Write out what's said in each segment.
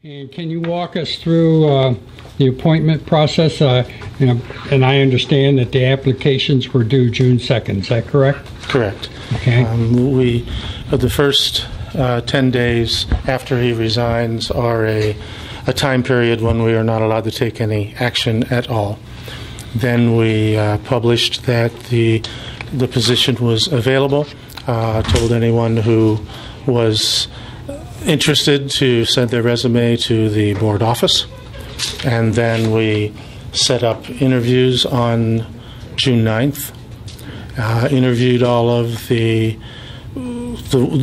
And can you walk us through the appointment process? And I understand that the applications were due June 2nd. Is that correct? Correct. Okay. The first 10 days after he resigns are a time period when we are not allowed to take any action at all. Then we published that the position was available, told anyone who was interested to send their resume to the board office, and then we set up interviews on June 9th, interviewed all of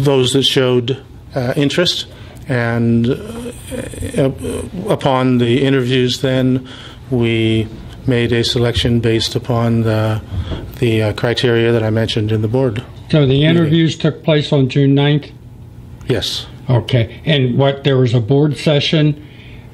those that showed interest, and upon the interviews then we made a selection based upon the criteria that I mentioned in the board. So the interviews took place on June 9th? Yes. Okay. And there was a board session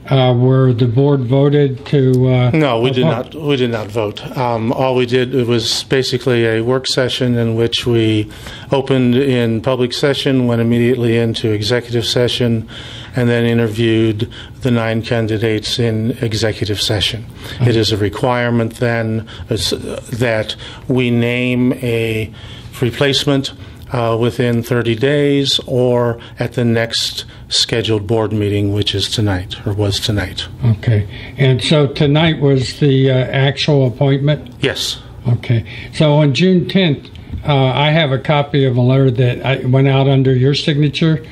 where the board voted to... No, we did not. We did not vote. All we did, it was basically a work session in which we opened in public session, went immediately into executive session, and then interviewed the 9 candidates in executive session. Okay. It is a requirement then that we name a replacement within 30 days or at the next scheduled board meeting, which is tonight, or was tonight. Okay. And so tonight was the actual appointment? Yes. Okay. So on June 10th, I have a copy of a letter that went out under your signature,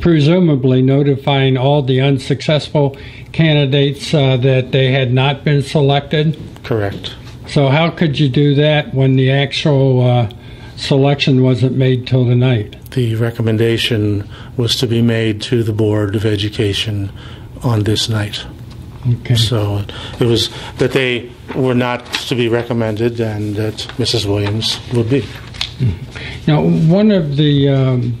presumably notifying all the unsuccessful candidates that they had not been selected? Correct. So how could you do that when the actual selection wasn't made till tonight? The recommendation was to be made to the Board of Education on this night. Okay. So it was that they were not to be recommended and that Mrs. Williams would be. Now, one of the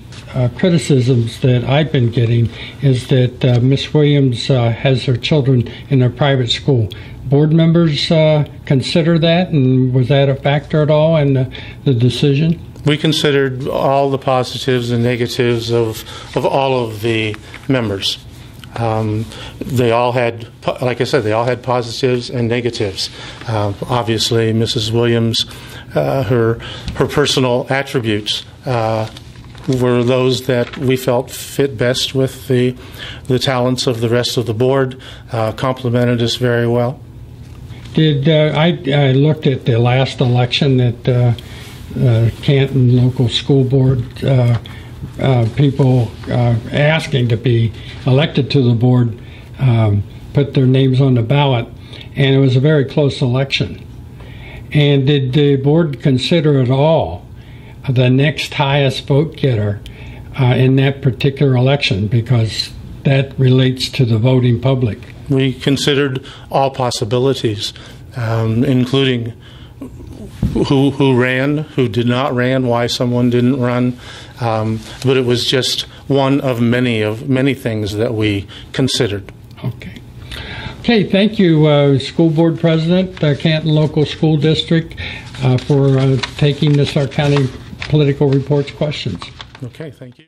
criticisms that I've been getting is that Miss Williams has her children in a private school. Board members consider that, and was that a factor at all in the decision? We considered all the positives and negatives of all of the members. They all had, like I said, they all had positives and negatives. Obviously, Mrs. Williams, her personal attributes were those that we felt fit best with the talents of the rest of the board, complemented us very well. I looked at the last election that Canton local school board people asking to be elected to the board put their names on the ballot, and it was a very close election. And did the board consider at all the next highest vote getter in that particular election, because that relates to the voting public? We considered all possibilities, including who ran, who did not ran, why someone didn't run, but it was just one of many things that we considered. Okay. Okay, thank you, School Board President, Canton Local School District, for taking the Stark County Political Reports questions. Okay, thank you.